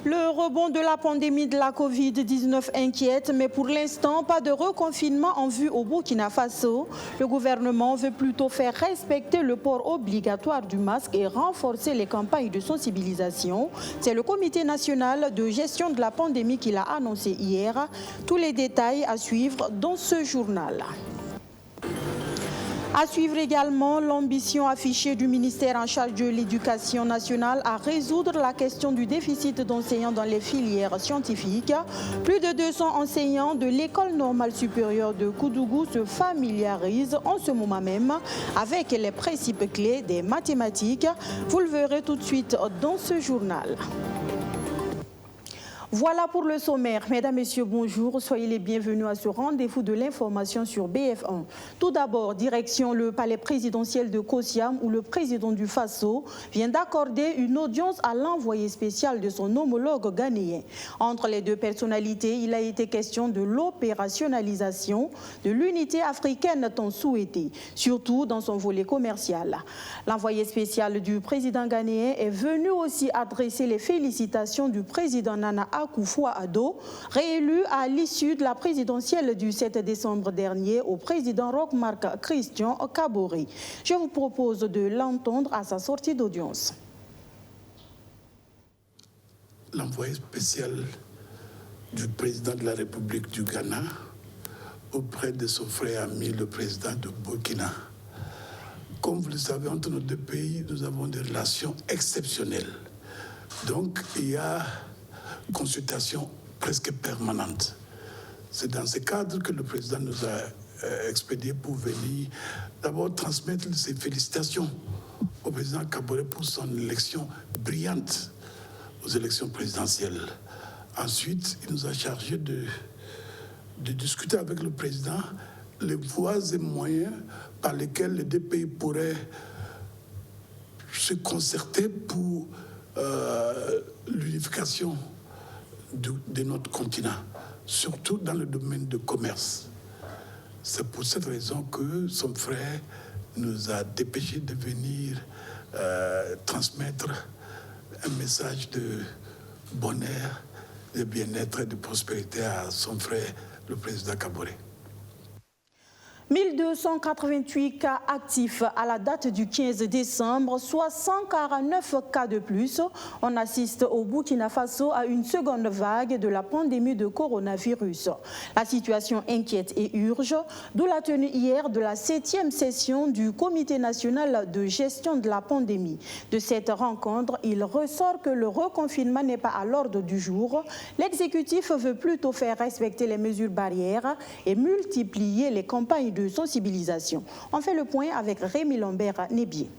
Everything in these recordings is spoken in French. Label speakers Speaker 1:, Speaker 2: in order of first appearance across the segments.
Speaker 1: Le rebond de la pandémie de la Covid-19 inquiète, mais pour l'instant, pas de reconfinement en vue au Burkina Faso. Le gouvernement veut plutôt faire respecter le port obligatoire du masque et renforcer les campagnes de sensibilisation. C'est le Comité national de gestion de la pandémie qui l'a annoncé hier. Tous les détails à suivre dans ce journal. À suivre également l'ambition affichée du ministère en charge de l'éducation nationale à résoudre la question du déficit d'enseignants dans les filières scientifiques. Plus de 200 enseignants de l'école normale supérieure de Koudougou se familiarisent en ce moment même avec les principes clés des mathématiques. Vous le verrez tout de suite dans ce journal. Voilà pour le sommaire. Mesdames, Messieurs, bonjour. Soyez les bienvenus à ce rendez-vous de l'information sur BF1. Tout d'abord, direction le palais présidentiel de Kosiam où le président du Faso vient d'accorder une audience à l'envoyé spécial de son homologue ghanéen. Entre les deux personnalités, il a été question de l'opérationnalisation de l'unité africaine tant souhaitée, surtout dans son volet commercial. L'envoyé spécial du président ghanéen est venu aussi adresser les félicitations du président Nana Akufo-Addo, réélu à l'issue de la présidentielle du 7 décembre dernier au président Roch-Marc Christian Kaboré. Je vous propose de l'entendre à sa sortie d'audience.
Speaker 2: L'envoyé spécial du président de la République du Ghana auprès de son frère ami, le président de Burkina. Comme vous le savez, entre nos deux pays, nous avons des relations exceptionnelles. Donc, il y a consultation presque permanente. C'est dans ce cadre que le président nous a expédié pour venir d'abord transmettre ses félicitations au président Kaboré pour son élection brillante aux élections présidentielles. Ensuite, il nous a chargé de discuter avec le président les voies et moyens par lesquels les deux pays pourraient se concerter pour l'unification de notre continent, surtout dans le domaine du commerce. C'est pour cette raison que son frère nous a dépêché de venir transmettre un message de bonheur, de bien-être et de prospérité à son frère, le président Kaboré.
Speaker 1: 1288 cas actifs à la date du 15 décembre, soit 149 cas de plus. On assiste au Burkina Faso à une seconde vague de la pandémie de coronavirus. La situation inquiète et urge, d'où la tenue hier de la 7e session du Comité national de gestion de la pandémie. De cette rencontre, il ressort que le reconfinement n'est pas à l'ordre du jour. L'exécutif veut plutôt faire respecter les mesures barrières et multiplier les campagnes de sensibilisation. On fait le point avec Rémi Lambert-Nébier.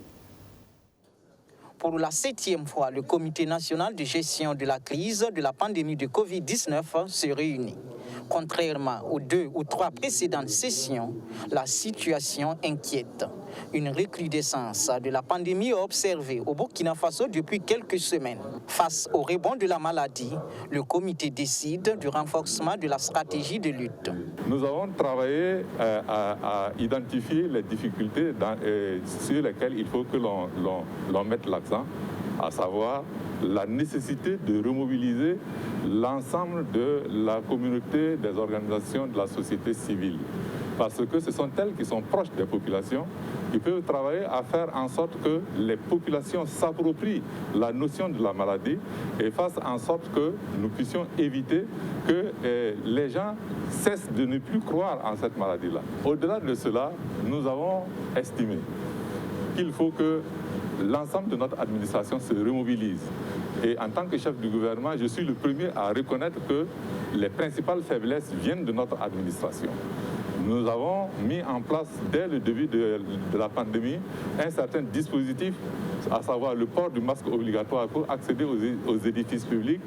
Speaker 3: Pour la 7e fois, le Comité national de gestion de la crise de la pandémie de Covid-19 se réunit. Contrairement aux 2 ou 3 précédentes sessions, la situation inquiète. Une recrudescence de la pandémie est observée au Burkina Faso depuis quelques semaines. Face au rebond de la maladie, le comité décide du renforcement de la stratégie de lutte.
Speaker 4: Nous avons travaillé à identifier les difficultés sur lesquelles il faut que l'on mette l'accent, à savoir la nécessité de remobiliser l'ensemble de la communauté des organisations de la société civile. Parce que ce sont elles qui sont proches des populations, qui peuvent travailler à faire en sorte que les populations s'approprient la notion de la maladie et fassent en sorte que nous puissions éviter que les gens cessent de ne plus croire en cette maladie-là. Au-delà de cela, nous avons estimé qu'il faut que l'ensemble de notre administration se remobilise. Et en tant que chef du gouvernement, je suis le premier à reconnaître que les principales faiblesses viennent de notre administration. Nous avons mis en place, dès le début de la pandémie, un certain dispositif, à savoir le port du masque obligatoire pour accéder aux édifices publics,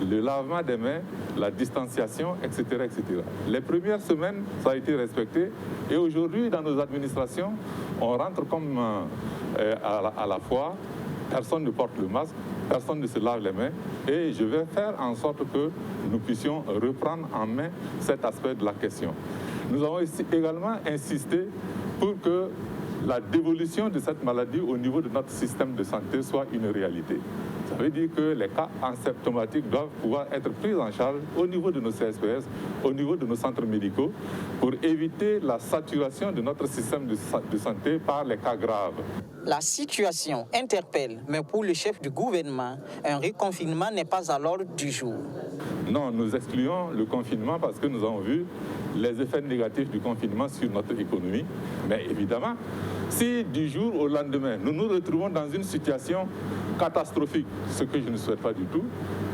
Speaker 4: le lavement des mains, la distanciation, etc., etc. Les premières semaines, ça a été respecté. Et aujourd'hui, dans nos administrations, on rentre comme à la fois personne ne porte le masque, personne ne se lave les mains, et je vais faire en sorte que nous puissions reprendre en main cet aspect de la question. Nous avons également insisté pour que la dévolution de cette maladie au niveau de notre système de santé soit une réalité. Ça veut dire que les cas asymptomatiques doivent pouvoir être pris en charge au niveau de nos CSPS, au niveau de nos centres médicaux, pour éviter la saturation de notre système de santé par les cas graves.
Speaker 3: La situation interpelle, mais pour le chef du gouvernement, un reconfinement n'est pas à l'ordre du jour.
Speaker 4: Non, nous excluons le confinement parce que nous avons vu les effets négatifs du confinement sur notre économie. Mais évidemment, si du jour au lendemain, nous nous retrouvons dans une situation catastrophique, ce que je ne souhaite pas du tout,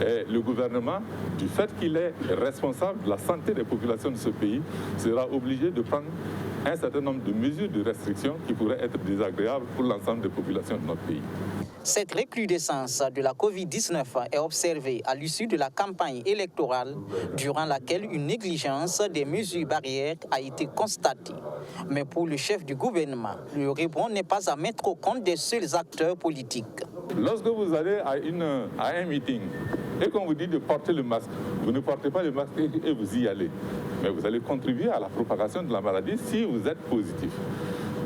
Speaker 4: et le gouvernement, du fait qu'il est responsable de la santé des populations de ce pays, sera obligé de prendre un certain nombre de mesures de restriction qui pourraient être désagréables pour l'ensemble des populations de notre pays.
Speaker 3: Cette recrudescence de la Covid-19 est observée à l'issue de la campagne électorale, durant laquelle une négligence des mesures barrières a été constatée. Mais pour le chef du gouvernement, le rebond n'est pas à mettre au compte des seuls acteurs politiques.
Speaker 4: Lorsque vous allez à un meeting et qu'on vous dit de porter le masque, vous ne portez pas le masque et vous y allez. Mais vous allez contribuer à la propagation de la maladie si vous êtes positif.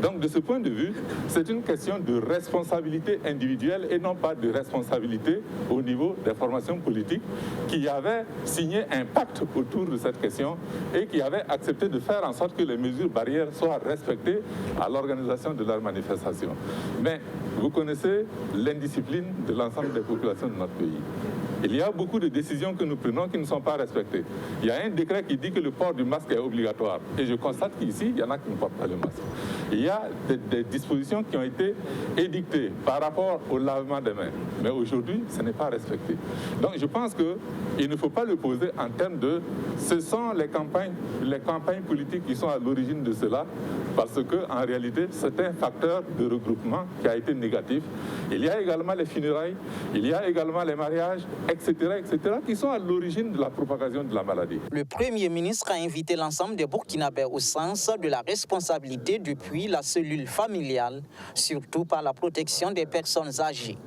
Speaker 4: Donc, de ce point de vue, c'est une question de responsabilité individuelle et non pas de responsabilité au niveau des formations politiques qui avaient signé un pacte autour de cette question et qui avaient accepté de faire en sorte que les mesures barrières soient respectées à l'organisation de leurs manifestations. Mais vous connaissez l'indiscipline de l'ensemble des populations de notre pays. Il y a beaucoup de décisions que nous prenons qui ne sont pas respectées. Il y a un décret qui dit que le port du masque est obligatoire. Et je constate qu'ici, il y en a qui ne portent pas le masque. Il y a des dispositions qui ont été édictées par rapport au lavement des mains. Mais aujourd'hui, ce n'est pas respecté. Donc je pense qu'il ne faut pas le poser en termes de... Ce sont les campagnes politiques qui sont à l'origine de cela, parce qu'en réalité, c'est un facteur de regroupement qui a été négatif. Il y a également les funérailles, il y a également les mariages, etc., qui sont à l'origine de la propagation de la maladie.
Speaker 3: Le Premier ministre a invité l'ensemble des Burkinabés au sens de la responsabilité depuis la cellule familiale, surtout par la protection des personnes âgées.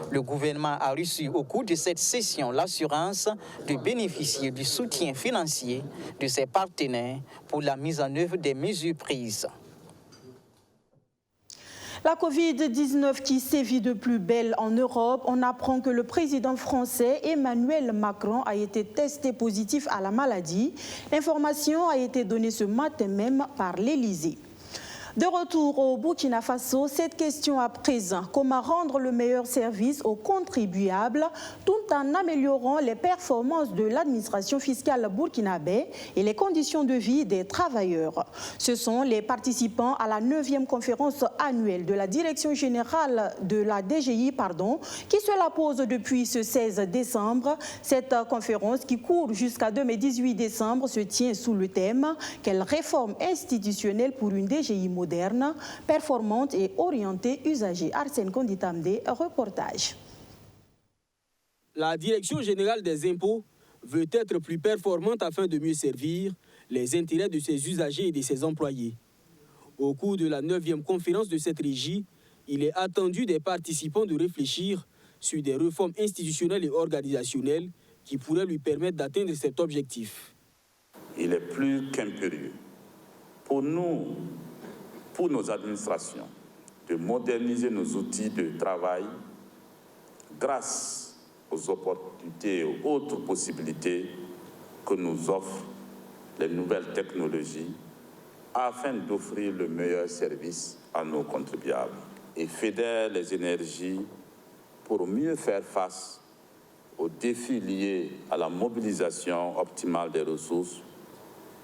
Speaker 3: Le gouvernement a reçu au cours de cette session l'assurance de bénéficier du soutien financier de ses partenaires pour la mise en œuvre des mesures prises.
Speaker 1: La Covid-19 qui sévit de plus belle en Europe, on apprend que le président français Emmanuel Macron a été testé positif à la maladie. L'information a été donnée ce matin même par l'Élysée. De retour au Burkina Faso, cette question à présent, comment rendre le meilleur service aux contribuables tout en améliorant les performances de l'administration fiscale burkinabé et les conditions de vie des travailleurs. Ce sont les participants à la 9e conférence annuelle de la Direction générale de la DGI, qui se la pose depuis ce 16 décembre. Cette conférence qui court jusqu'à demain 18 décembre se tient sous le thème « Quelle réforme institutionnelle pour une DGI moderne, performante et orientée usagers ». Arsène Konditamde, reportage.
Speaker 5: La Direction générale des impôts veut être plus performante afin de mieux servir les intérêts de ses usagers et de ses employés. Au cours de la 9e conférence de cette régie, il est attendu des participants de réfléchir sur des réformes institutionnelles et organisationnelles qui pourraient lui permettre d'atteindre cet objectif.
Speaker 6: Il est plus qu'impérieux pour nous, pour nos administrations, de moderniser nos outils de travail grâce aux opportunités et aux autres possibilités que nous offrent les nouvelles technologies afin d'offrir le meilleur service à nos contribuables et fédère les énergies pour mieux faire face aux défis liés à la mobilisation optimale des ressources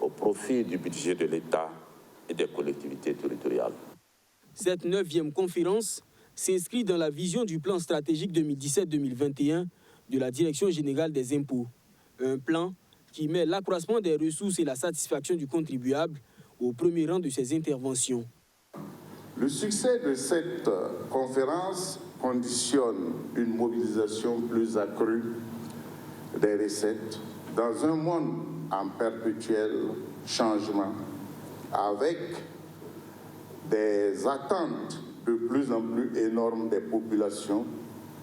Speaker 6: au profit du budget de l'État et des collectivités territoriales.
Speaker 5: Cette 9e conférence s'inscrit dans la vision du plan stratégique 2017-2021 de la Direction générale des impôts. Un plan qui met l'accroissement des ressources et la satisfaction du contribuable au premier rang de ses interventions.
Speaker 7: Le succès de cette conférence conditionne une mobilisation plus accrue des recettes dans un monde en perpétuel changement, avec des attentes de plus en plus énormes des populations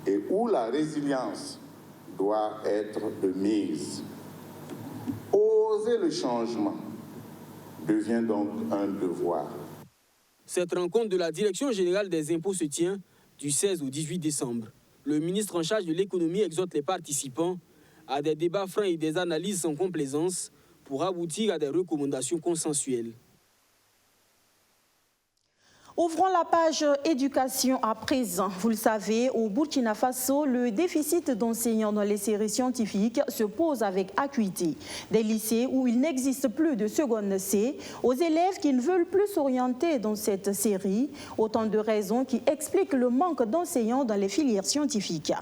Speaker 7: et où la résilience doit être de mise. Oser le changement devient donc un devoir.
Speaker 5: Cette rencontre de la Direction générale des impôts se tient du 16 au 18 décembre. Le ministre en charge de l'économie exhorte les participants à des débats francs et des analyses sans complaisance pour aboutir à des recommandations consensuelles.
Speaker 1: Ouvrons la page éducation à présent. Vous le savez, au Burkina Faso, le déficit d'enseignants dans les séries scientifiques se pose avec acuité. Des lycées où il n'existe plus de seconde C, aux élèves qui ne veulent plus s'orienter dans cette série, autant de raisons qui expliquent le manque d'enseignants dans les filières scientifiques.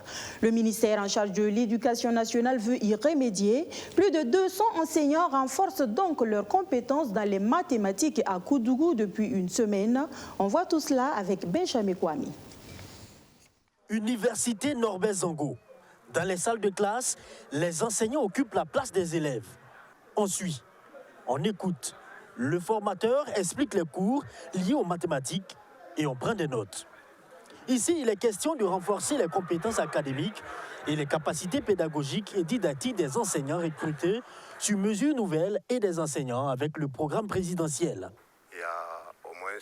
Speaker 1: Le ministère en charge de l'Éducation nationale veut y remédier. Plus de 200 enseignants renforcent donc leurs compétences dans les mathématiques à Koudougou depuis une semaine. On voit tout cela avec Benjamin Kwame.
Speaker 8: Université Norbert Zongo. Dans les salles de classe, les enseignants occupent la place des élèves. On suit, on écoute. Le formateur explique les cours liés aux mathématiques et on prend des notes. Ici, il est question de renforcer les compétences académiques et les capacités pédagogiques et didactiques des enseignants recrutés sur mesure nouvelle et des enseignants avec le programme présidentiel.
Speaker 9: Il y a au moins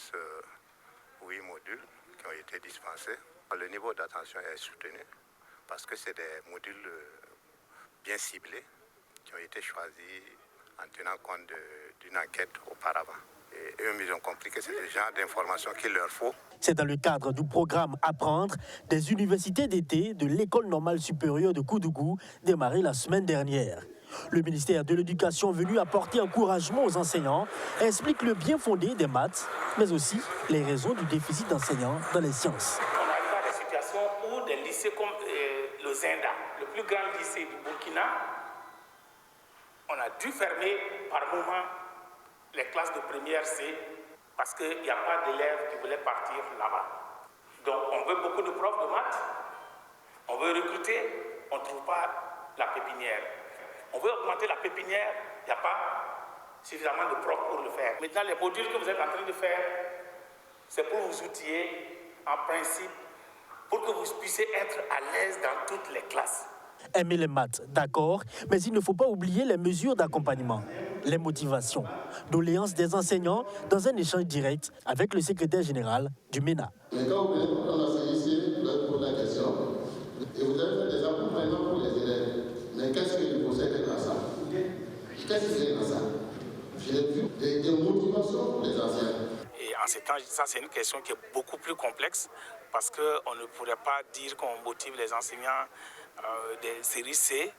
Speaker 9: 8 modules qui ont été dispensés. Le niveau d'attention est soutenu parce que c'est des modules bien ciblés qui ont été choisis en tenant compte d'une enquête auparavant. Et eux, ils ont compris que c'est le genre d'informations qu'il leur faut.
Speaker 8: C'est dans le cadre du programme Apprendre des universités d'été de l'École normale supérieure de Koudougou, démarré la semaine dernière. Le ministère de l'Éducation, venu apporter encouragement aux enseignants, explique le bien fondé des maths, mais aussi les raisons du déficit d'enseignants dans les sciences.
Speaker 10: On arrive à des situations où des lycées comme le Zenda, le plus grand lycée du Burkina, on a dû fermer par moment les classes de première C parce qu'il n'y a pas d'élèves qui voulaient partir là-bas. Donc on veut beaucoup de profs de maths, on veut recruter, on ne trouve pas la pépinière. On veut augmenter la pépinière, il n'y a pas suffisamment de profs pour le faire. Maintenant, les modules que vous êtes en train de faire, c'est pour vous outiller, en principe, pour que vous puissiez être à l'aise dans toutes les classes.
Speaker 8: Aimer les maths, d'accord, mais il ne faut pas oublier les mesures d'accompagnement, les motivations, doléances des enseignants dans un échange direct avec le secrétaire général du MENA.
Speaker 11: Mais quand vous venez pour l'enseigner ici, vous allez poser la question, et vous allez faire des accompagnements pour les élèves. Mais qu'est-ce que vous possédez dans ça? Qu'est-ce que c'est dans ça? J'ai vu des motivations pour les enseignants.
Speaker 10: Et en ces temps, ça c'est une question qui est beaucoup plus complexe parce qu'on ne pourrait pas dire qu'on motive les enseignants des séries C,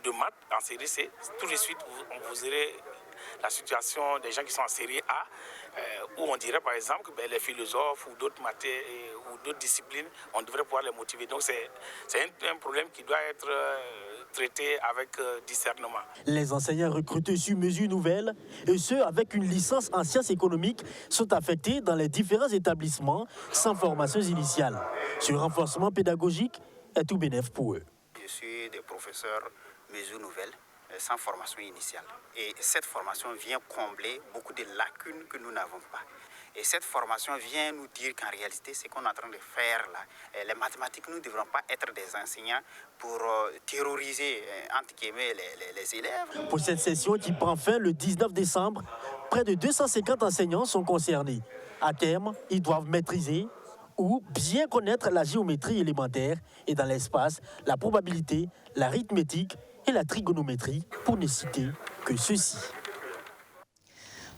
Speaker 10: de maths en série C. Tout de suite, vous verrez la situation des gens qui sont en série A, où on dirait par exemple que les philosophes ou d'autres matières ou d'autres disciplines, on devrait pouvoir les motiver. Donc c'est un problème qui doit être traité avec discernement.
Speaker 8: Les enseignants recrutés sur mesure nouvelle, et ceux avec une licence en sciences économiques, sont affectés dans les différents établissements sans formation initiale. Ce renforcement pédagogique est tout bénéf pour eux.
Speaker 12: Je suis des professeurs mesure nouvelle, sans formation initiale. Et cette formation vient combler beaucoup de lacunes que nous n'avons pas. Et cette formation vient nous dire qu'en réalité, ce qu'on est en train de faire là, les mathématiques, nous ne devrons pas être des enseignants pour terroriser, entre guillemets, les élèves.
Speaker 8: Pour cette session qui prend fin le 19 décembre, près de 250 enseignants sont concernés. À terme, ils doivent maîtriser ou bien connaître la géométrie élémentaire et dans l'espace, la probabilité, l'arithmétique et la trigonométrie, pour ne citer que ceci.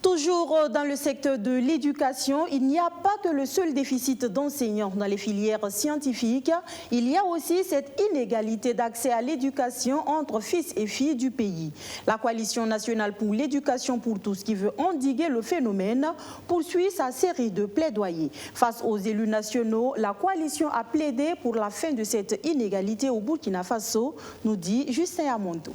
Speaker 1: Toujours dans le secteur de l'éducation, il n'y a pas que le seul déficit d'enseignants dans les filières scientifiques. Il y a aussi cette inégalité d'accès à l'éducation entre fils et filles du pays. La Coalition nationale pour l'éducation pour tous, qui veut endiguer le phénomène, poursuit sa série de plaidoyers. Face aux élus nationaux, la coalition a plaidé pour la fin de cette inégalité au Burkina Faso, nous dit Justin Amonto.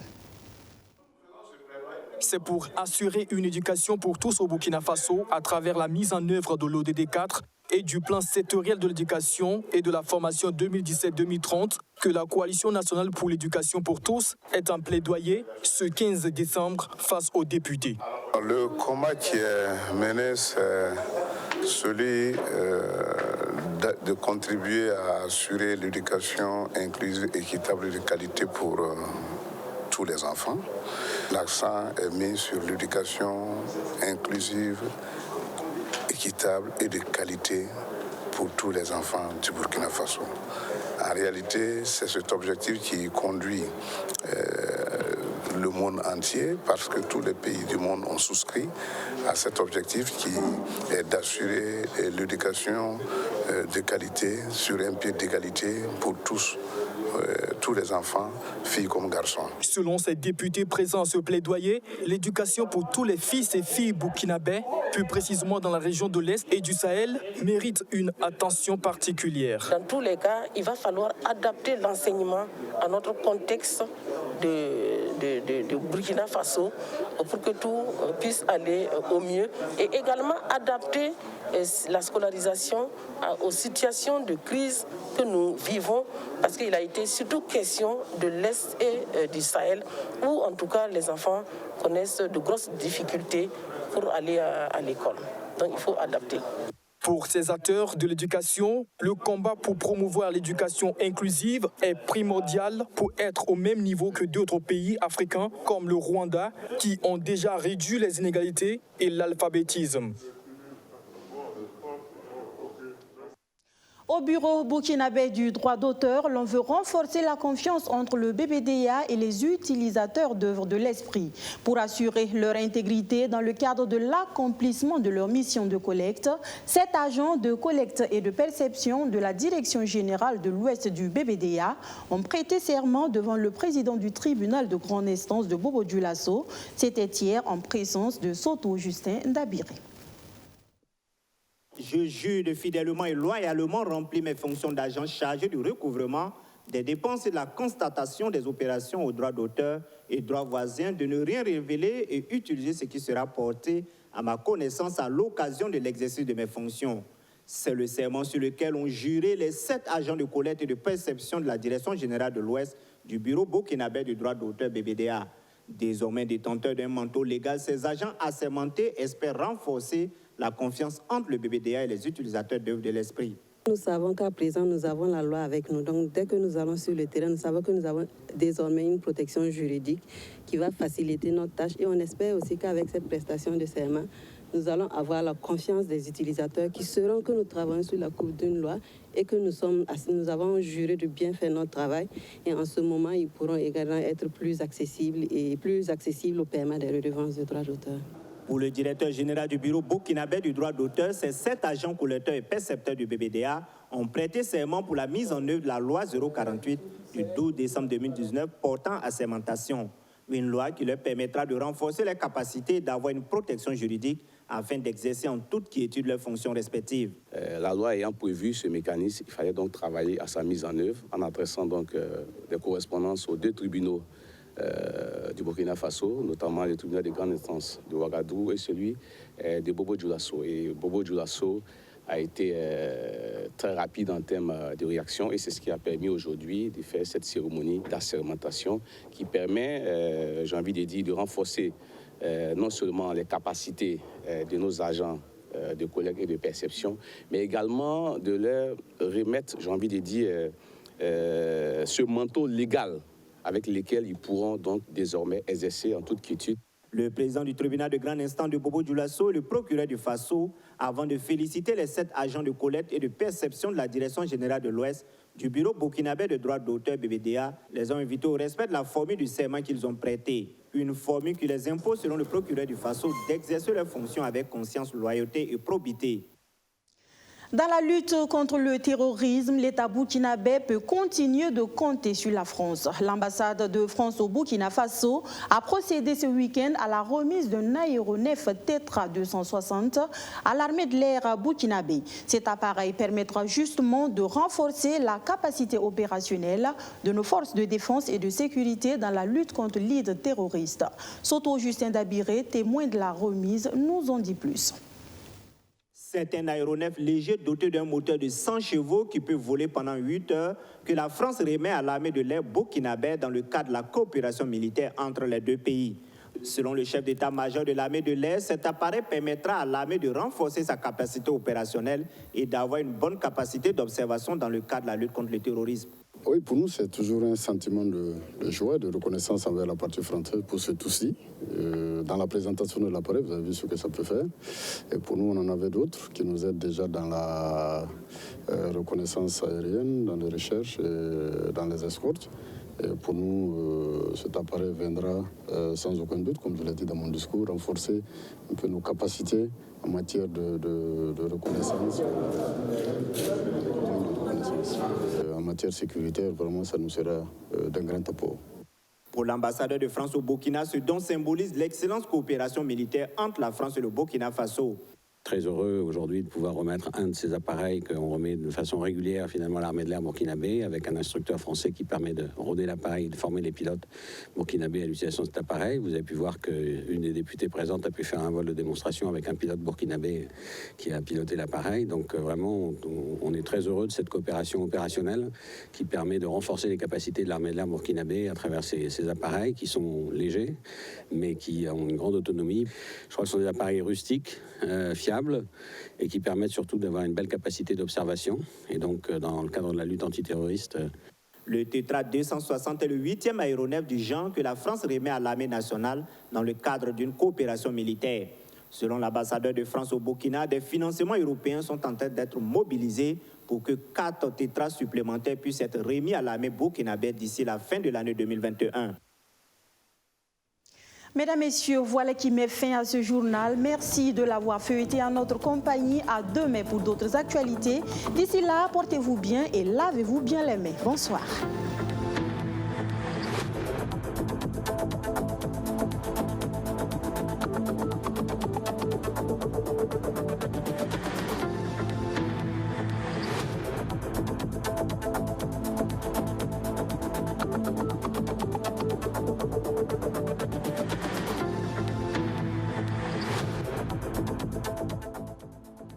Speaker 13: C'est pour assurer une éducation pour tous au Burkina Faso à travers la mise en œuvre de l'ODD 4 et du plan sectoriel de l'éducation et de la formation 2017-2030 que la Coalition nationale pour l'éducation pour tous est en plaidoyer ce 15 décembre face aux députés.
Speaker 9: Le combat qui est mené, c'est celui
Speaker 14: de contribuer à assurer l'éducation inclusive, équitable et de qualité pour tous les enfants. L'accent est mis sur l'éducation inclusive, équitable et de qualité pour tous les enfants du Burkina Faso. En réalité, c'est cet objectif qui conduit le monde entier, parce que tous les pays du monde ont souscrit à cet objectif qui est d'assurer l'éducation de qualité sur un pied d'égalité pour tous les enfants, filles comme garçons.
Speaker 13: Selon ces députés présents à ce plaidoyer, l'éducation pour tous les fils et filles burkinabés, plus précisément dans la région de l'Est et du Sahel, mérite une attention particulière.
Speaker 15: Dans tous les cas, il va falloir adapter l'enseignement à notre contexte de Burkina Faso pour que tout puisse aller au mieux, et également adapter la scolarisation aux situations de crise que nous vivons, parce qu'il a été surtout question de l'Est et du Sahel, où en tout cas les enfants connaissent de grosses difficultés pour aller à l'école. Donc il faut adapter.
Speaker 13: Pour ces acteurs de l'éducation, le combat pour promouvoir l'éducation inclusive est primordial pour être au même niveau que d'autres pays africains comme le Rwanda, qui ont déjà réduit les inégalités et l'alphabétisme.
Speaker 1: Au bureau burkinabé du droit d'auteur, l'on veut renforcer la confiance entre le BBDA et les utilisateurs d'œuvres de l'esprit pour assurer leur intégrité dans le cadre de l'accomplissement de leur mission de collecte. 7 agents de collecte et de perception de la Direction générale de l'Ouest du BBDA ont prêté serment devant le président du tribunal de grande instance de Bobo-Dioulasso. C'était hier en présence de Soto Justin Dabiré.
Speaker 16: Je jure de fidèlement et loyalement remplir mes fonctions d'agent chargé du recouvrement des dépenses et de la constatation des opérations aux droits d'auteur et droits voisins, de ne rien révéler et utiliser ce qui sera porté à ma connaissance à l'occasion de l'exercice de mes fonctions. C'est le serment sur lequel ont juré les 7 agents de collecte et de perception de la Direction générale de l'Ouest du bureau burkinabé du droit d'auteur BBDA. Désormais détenteurs d'un manteau légal, ces agents assermentés espèrent renforcer la confiance entre le BBDA et les utilisateurs d'œuvres de l'esprit.
Speaker 17: Nous savons qu'à présent, nous avons la loi avec nous. Donc, dès que nous allons sur le terrain, nous savons que nous avons désormais une protection juridique qui va faciliter notre tâche. Et on espère aussi qu'avec cette prestation de serment, nous allons avoir la confiance des utilisateurs qui sauront que nous travaillons sur la couve d'une loi et que nous avons juré de bien faire notre travail. Et en ce moment, ils pourront également être plus accessibles au paiement des redevances de droits d'auteur.
Speaker 16: Pour le directeur général du bureau burkinabé du droit d'auteur, ces 7 agents collecteurs et percepteurs du BBDA ont prêté serment pour la mise en œuvre de la loi 048 du 12 décembre 2019 portant assermentation. Une loi qui leur permettra de renforcer leurs capacités et d'avoir une protection juridique afin d'exercer en toute quiétude leurs fonctions respectives.
Speaker 18: La loi ayant prévu ce mécanisme, il fallait donc travailler à sa mise en œuvre en adressant donc des correspondances aux 2 tribunaux du Burkina Faso, notamment le tribunal de grande instance de Ouagadougou et celui de Bobo-Dioulasso. Et Bobo-Dioulasso a été très rapide en termes de réaction et c'est ce qui a permis aujourd'hui de faire cette cérémonie d'assermentation qui permet, j'ai envie de dire, de renforcer non seulement les capacités de nos agents de collecte et de perception, mais également de leur remettre, j'ai envie de dire, ce manteau légal avec lesquels ils pourront donc désormais exercer en toute quiétude.
Speaker 16: Le président du tribunal de grande instance de Bobo-Dioulasso et le procureur du Faso, avant de féliciter les 7 agents de collecte et de perception de la Direction générale de l'Ouest du bureau burkinabé de droits d'auteur BBDA, les ont invités au respect de la formule du serment qu'ils ont prêté. Une formule qui les impose, selon le procureur du Faso, d'exercer leurs fonctions avec conscience, loyauté et probité.
Speaker 1: Dans la lutte contre le terrorisme, l'État burkinabé peut continuer de compter sur la France. L'ambassade de France au Burkina Faso a procédé ce week-end à la remise d'un aéronef Tetra 260 à l'armée de l'air burkinabé. Cet appareil permettra justement de renforcer la capacité opérationnelle de nos forces de défense et de sécurité dans la lutte contre l'idée terroriste. Soto Justin Dabiré, témoin de la remise, nous en dit plus.
Speaker 16: C'est un aéronef léger doté d'un moteur de 100 chevaux qui peut voler pendant 8 heures que la France remet à l'armée de l'air burkinabé dans le cadre de la coopération militaire entre les 2 pays. Selon le chef d'état-major de l'armée de l'air, cet appareil permettra à l'armée de renforcer sa capacité opérationnelle et d'avoir une bonne capacité d'observation dans le cadre de la lutte contre le terrorisme.
Speaker 19: Oui, pour nous, c'est toujours un sentiment de joie, de reconnaissance envers la partie française pour ce souci. Dans la présentation de l'appareil, vous avez vu ce que ça peut faire. Et pour nous, on en avait d'autres qui nous aident déjà dans la reconnaissance aérienne, dans les recherches et dans les escortes. Et pour nous, cet appareil viendra sans aucun doute, comme je l'ai dit dans mon discours, renforcer un peu nos capacités en matière de reconnaissance. En matière sécuritaire, vraiment, ça nous sera d'un grand apport.
Speaker 16: Pour l'ambassadeur de France au Burkina, ce don symbolise l'excellente coopération militaire entre la France et le Burkina Faso.
Speaker 20: Très heureux aujourd'hui de pouvoir remettre un de ces appareils qu'on remet de façon régulière finalement à l'armée de l'air burkinabé avec un instructeur français qui permet de rôder l'appareil, de former les pilotes burkinabés à l'utilisation de cet appareil. Vous avez pu voir qu'une des députées présentes a pu faire un vol de démonstration avec un pilote burkinabé qui a piloté l'appareil. Donc vraiment, on est très heureux de cette coopération opérationnelle qui permet de renforcer les capacités de l'armée de l'air burkinabé à travers ces appareils qui sont légers mais qui ont une grande autonomie. Je crois que ce sont des appareils rustiques, fiables, et qui permettent surtout d'avoir une belle capacité d'observation. Et donc, dans le cadre de la lutte antiterroriste...
Speaker 16: Le Tétra 260 est le 8e aéronef du genre que la France remet à l'armée nationale dans le cadre d'une coopération militaire. Selon l'ambassadeur de France au Burkina, des financements européens sont en train d'être mobilisés pour que 4 Tétras supplémentaires puissent être remis à l'armée burkinabé d'ici la fin de l'année 2021.
Speaker 1: Mesdames, Messieurs, voilà qui met fin à ce journal. Merci de l'avoir feuilleté en notre compagnie. À demain pour d'autres actualités. D'ici là, portez-vous bien et lavez-vous bien les mains. Bonsoir.